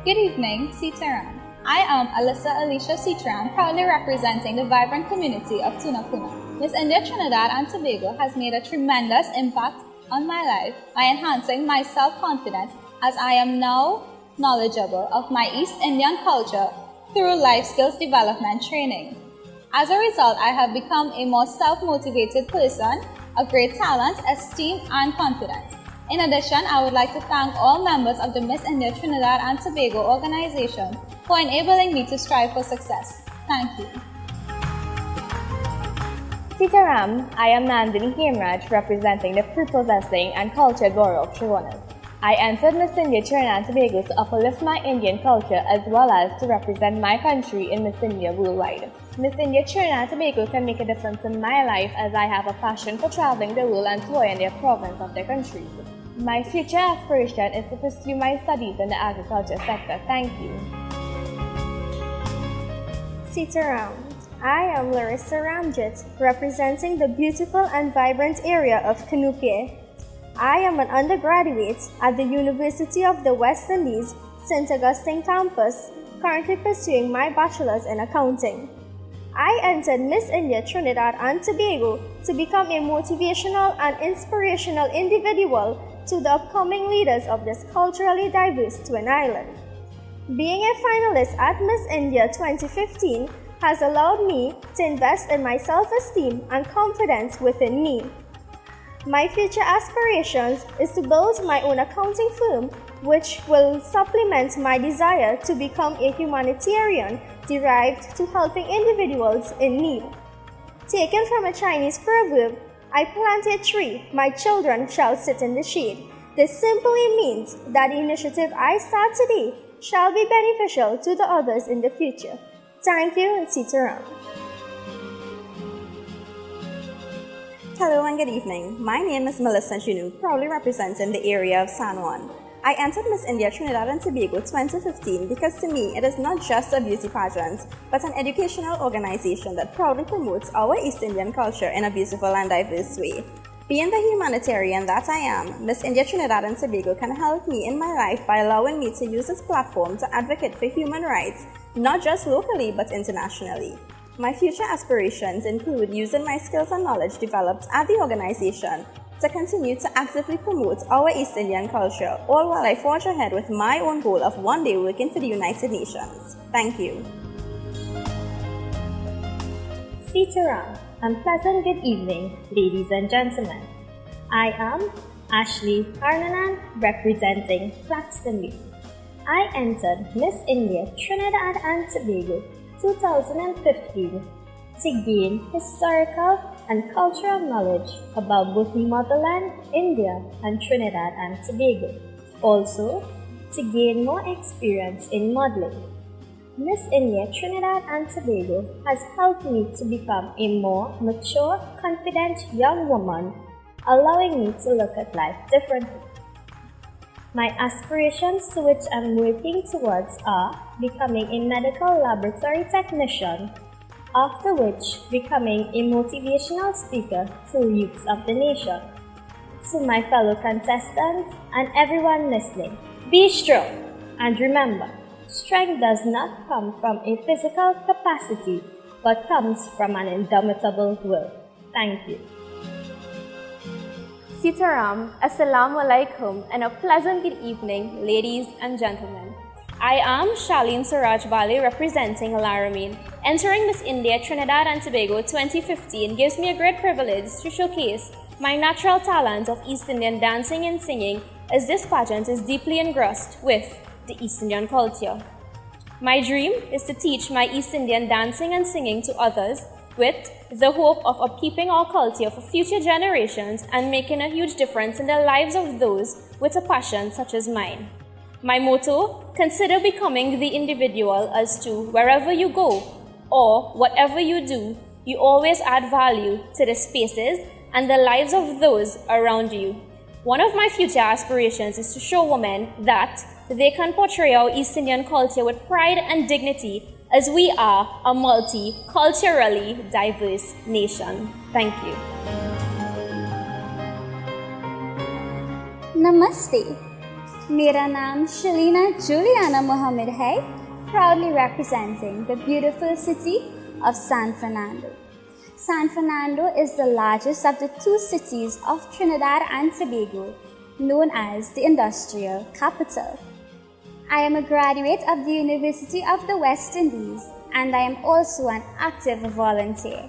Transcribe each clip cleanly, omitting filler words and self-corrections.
Good evening, SEECHARAN. I am ALYSSA SEECHARAN, proudly representing the vibrant community of TUNAPUNA. Miss India Trinidad and Tobago has made a tremendous impact on my life by enhancing my self-confidence, as I am now knowledgeable of my East Indian culture through life skills development training. As a result, I have become a more self-motivated person, a great talent, esteem, and confidence. In addition, I would like to thank all members of the Miss India Trinidad and Tobago organization for enabling me to strive for success. Thank you. SEECHARAN, I am NANDANI HEMRAJ, representing the prepossessing and cultured Goro of CHAGUANAS. I entered Miss India Trinidad and Tobago to uplift my Indian culture as well as to represent my country in Miss India worldwide. Miss India Trinidad and Tobago can make a difference in my life, as I have a passion for traveling the world and touring their province of their countries. My future aspiration is to pursue my studies in the agriculture sector. Thank you. SEECHARAN, I am LARISSA, representing the beautiful and vibrant area of Canupié. I am an undergraduate at the University of the West Indies, St. Augustine campus, currently pursuing my bachelor's in accounting. I entered Miss India Trinidad and Tobago to become a motivational and inspirational individual to the upcoming leaders of this culturally diverse twin island. Being a finalist at Miss India 2015 has allowed me to invest in my self-esteem and confidence within me. My future aspirations is to build my own accounting firm, which will supplement my desire to become a humanitarian derived to helping individuals in need. Taken from a Chinese proverb, I plant a tree, my children shall sit in the shade. This simply means that the initiative I start today shall be beneficial to the others in the future. Thank you, and SEECHARAN. Hello and good evening. My name is Melissa JHINOO, proudly representing the area of San Juan. I entered Miss India Trinidad and Tobago 2015 because to me it is not just a beauty pageant, but an educational organization that proudly promotes our East Indian culture in a beautiful and diverse way. Being the humanitarian that I am, Miss India Trinidad and Tobago can help me in my life by allowing me to use this platform to advocate for human rights, not just locally but internationally. My future aspirations include using my skills and knowledge developed at the organization to continue to actively promote our East Indian culture, all while I forge ahead with my own goal of one day working for the United Nations. Thank you. SEECHARAN, and pleasant good evening, ladies and gentlemen. I am ASHLEIGH HARNANAN, representing CLAXTON. I entered Miss India Trinidad and Tobago 2015 to gain historical and cultural knowledge about both motherland, India, and Trinidad and Tobago. Also, to gain more experience in modeling. Miss India Trinidad and Tobago has helped me to become a more mature, confident young woman, allowing me to look at life differently. My aspirations to which I'm working towards are becoming a medical laboratory technician, after which becoming a motivational speaker to youths of the nation. To my fellow contestants and everyone listening, be strong and remember, strength does not come from a physical capacity but comes from an indomitable will. Thank you. SEECHARAN, Assalamu Alaikum, and a pleasant good evening, ladies and gentlemen. I am SURAJBALLY, representing RAMIT. Entering Miss India Trinidad and Tobago 2015 gives me a great privilege to showcase my natural talent of East Indian dancing and singing, as this pageant is deeply engrossed with the East Indian culture. My dream is to teach my East Indian dancing and singing to others, with the hope of upkeeping our culture for future generations and making a huge difference in the lives of those with a passion such as mine. My motto: consider becoming the individual as to wherever you go or whatever you do, you always add value to the spaces and the lives of those around you. One of my future aspirations is to show women that they can portray our East Indian culture with pride and dignity, as we are a multi-culturally diverse nation. Thank you. Namaste. मेरा नाम शलीना Juliana Mohammed है, proudly representing the beautiful city of San Fernando. San Fernando is the largest of the two cities of Trinidad and Tobago, known as the industrial capital. I am a graduate of the University of the West Indies, and I am also an active volunteer.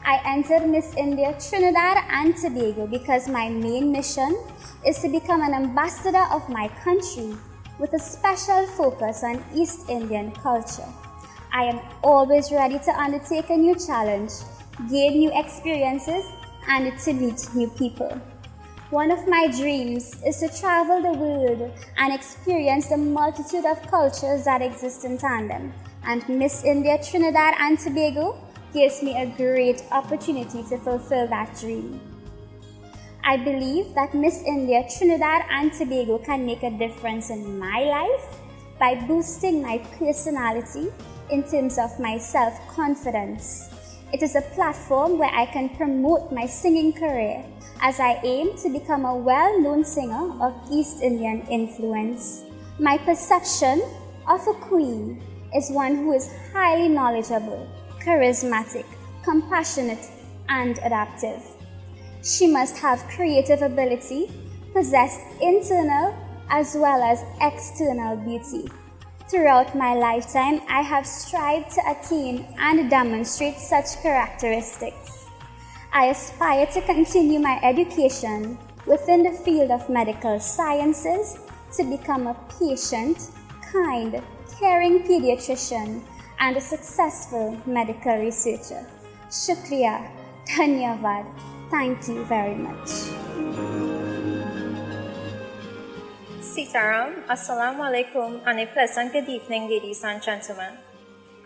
I entered Miss India Trinidad and Tobago because my main mission is to become an ambassador of my country with a special focus on East Indian culture. I am always ready to undertake a new challenge, gain new experiences, and to meet new people. One of my dreams is to travel the world and experience the multitude of cultures that exist in tandem, and Miss India Trinidad and Tobago gives me a great opportunity to fulfill that dream. I believe that Miss India Trinidad and Tobago can make a difference in my life by boosting my personality in terms of my self-confidence. It is a platform where I can promote my singing career as I aim to become a well-known singer of East Indian influence. My perception of a queen is one who is highly knowledgeable, charismatic, compassionate, and adaptive. She must have creative ability, possess internal as well as external beauty. Throughout my lifetime, I have strived to attain and demonstrate such characteristics. I aspire to continue my education within the field of medical sciences to become a patient, kind, caring pediatrician and a successful medical researcher. Shukriya, Dhanyavad. Thank you very much. Seecharan, Assalamu alaikum and a pleasant good evening, ladies and gentlemen.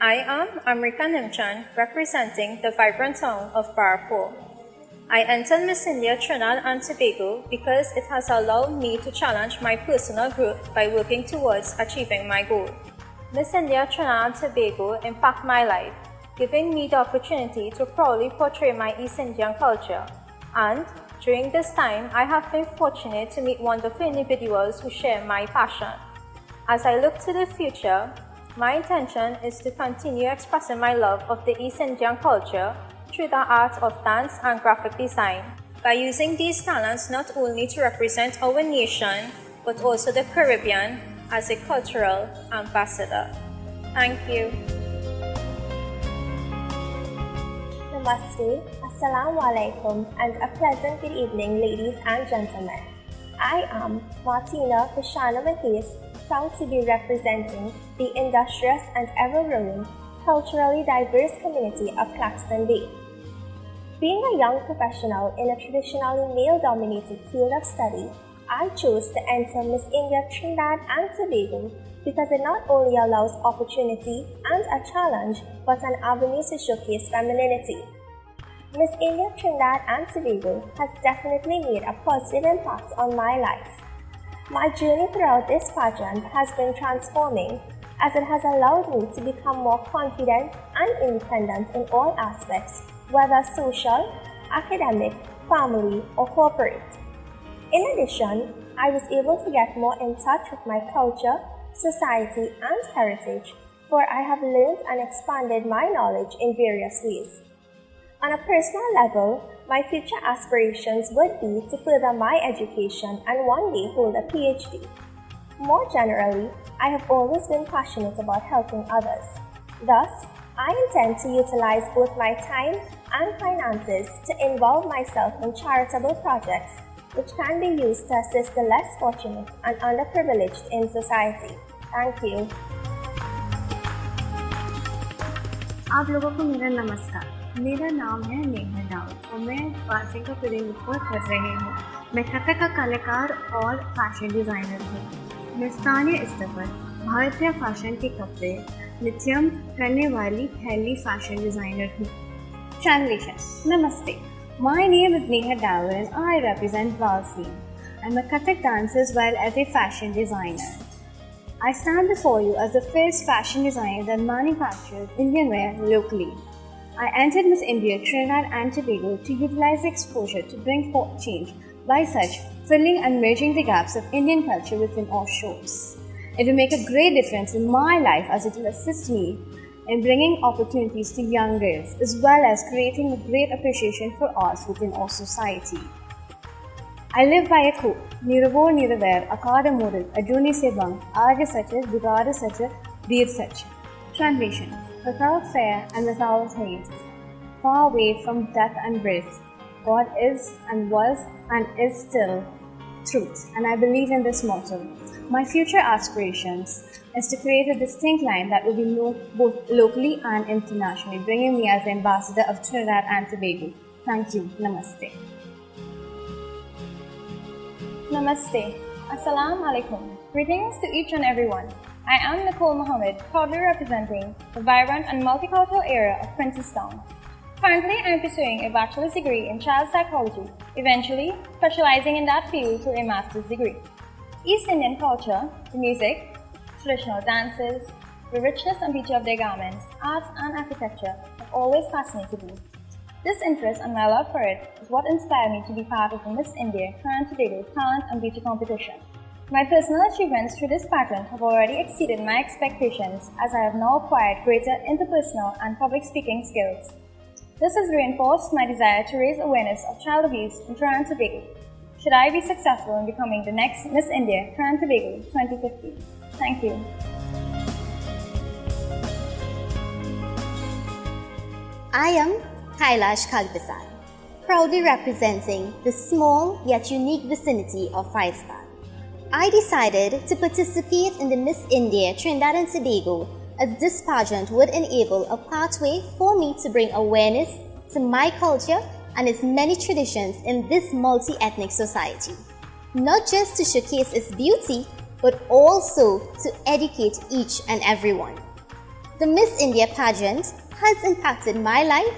I am AMRIKA NIMCHAN, representing the vibrant town of Barapur. I entered Miss India Trinidad and Tobago because it has allowed me to challenge my personal growth by working towards achieving my goal. Miss India Trinidad and Tobago impacted my life, giving me the opportunity to proudly portray my East Indian culture. And during this time, I have been fortunate to meet wonderful individuals who share my passion. As I look to the future, my intention is to continue expressing my love of the East Indian culture through the art of dance and graphic design, by using these talents not only to represent our nation, but also the Caribbean as a cultural ambassador. Thank you. Namaste, Assalamu alaikum, and a pleasant good evening, ladies and gentlemen. I am Martina Mahase, proud to be representing the industrious and ever-growing, culturally diverse community of CLAXTON Bay. Being a young professional in a traditionally male-dominated field of study, I chose to enter Miss India Trinidad and Tobago because it not only allows opportunity and a challenge, but an avenue to showcase femininity. Miss India Trinidad and Tobago has definitely made a positive impact on my life. My journey throughout this pageant has been transforming, as it has allowed me to become more confident and independent in all aspects, whether social, academic, family, or corporate. In addition, I was able to get more in touch with my culture, society, and heritage, for I have learned and expanded my knowledge in various ways. On a personal level, my future aspirations would be to further my education and one day hold a PhD. More generally, I have always been passionate about helping others. Thus, I intend to utilize both my time and finances to involve myself in charitable projects which can be used to assist the less fortunate and underprivileged in society. Thank you. आप लोगों को मेरा नमस्कार। मेरा नाम है नेहा दाऊद और मैं पासिंग का प्रतिनिधित्व कर रही हूँ। मैं कथक का कलाकार और फैशन डिज़ाइनर हूँ। मैं स्थानीय स्तर पर भारतीय फैशन के कपड़े नित्यम करने वाली पहली फैशन डिज़ाइनर हूँ। Translation. Namaste. My name is Neha Dawar and I represent Valsi. I'm a Kathak dancer as well as a fashion designer. I stand before you as the first fashion designer that manufactures Indian wear locally. I entered Miss India Trinidad and Tobago to utilize the exposure to bring forth change by such filling and bridging the gaps of Indian culture within our shores. It will make a great difference in my life as it will assist me in bringing opportunities to young girls as well as creating a great appreciation for arts within our society. I live by a quote, Niravo Niraver, Akada Moral, Aduni Sebang, Arya Sacha, Dugada Sacha, Veer Sacha. Translation: without fear and without hate, far away from death and birth, God is and was and is still truth, and I believe in this motto. My future aspirations is to create a distinct line that will be known both locally and internationally, bringing me as the ambassador of Trinidad and Tobago. Thank you. Namaste. Namaste. Assalamu alaikum. Greetings to each and everyone. I am Nicole Mohammed, proudly representing the vibrant and multicultural area of Contestant. Currently, I am pursuing a bachelor's degree in child psychology, eventually specializing in that field to a master's degree. East Indian culture, the music, traditional dances, the richness and beauty of their garments, arts and architecture have always fascinated me. This interest and my love for it is what inspired me to be part of the Miss India Trinidad and Tobago Talent and Beauty Competition. My personal achievements through this pageant have already exceeded my expectations as I have now acquired greater interpersonal and public speaking skills. This has reinforced my desire to raise awareness of child abuse in Trinidad and Tobago, should I be successful in becoming the next Miss India Trinidad and Tobago 2015. Thank you. I am KAILASH KALIPERSAD, proudly representing the small yet unique vicinity of Faizabad. I decided to participate in the Miss India Trinidad and Tobago as this pageant would enable a pathway for me to bring awareness to my culture and its many traditions in this multi-ethnic society. Not just to showcase its beauty, but also to educate each and everyone. The Miss India pageant has impacted my life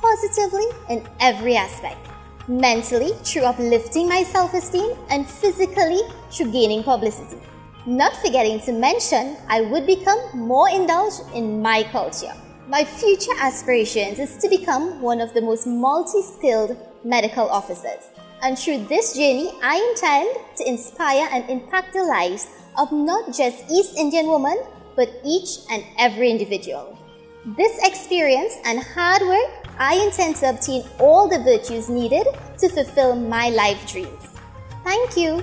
positively in every aspect. Mentally, through uplifting my self-esteem, and physically, through gaining publicity. Not forgetting to mention, I would become more indulged in my culture. My future aspirations is to become one of the most multi-skilled medical officers. And through this journey, I intend to inspire and impact the lives of not just East Indian women, but each and every individual. This experience and hard work, I intend to obtain all the virtues needed to fulfill my life dreams. Thank you.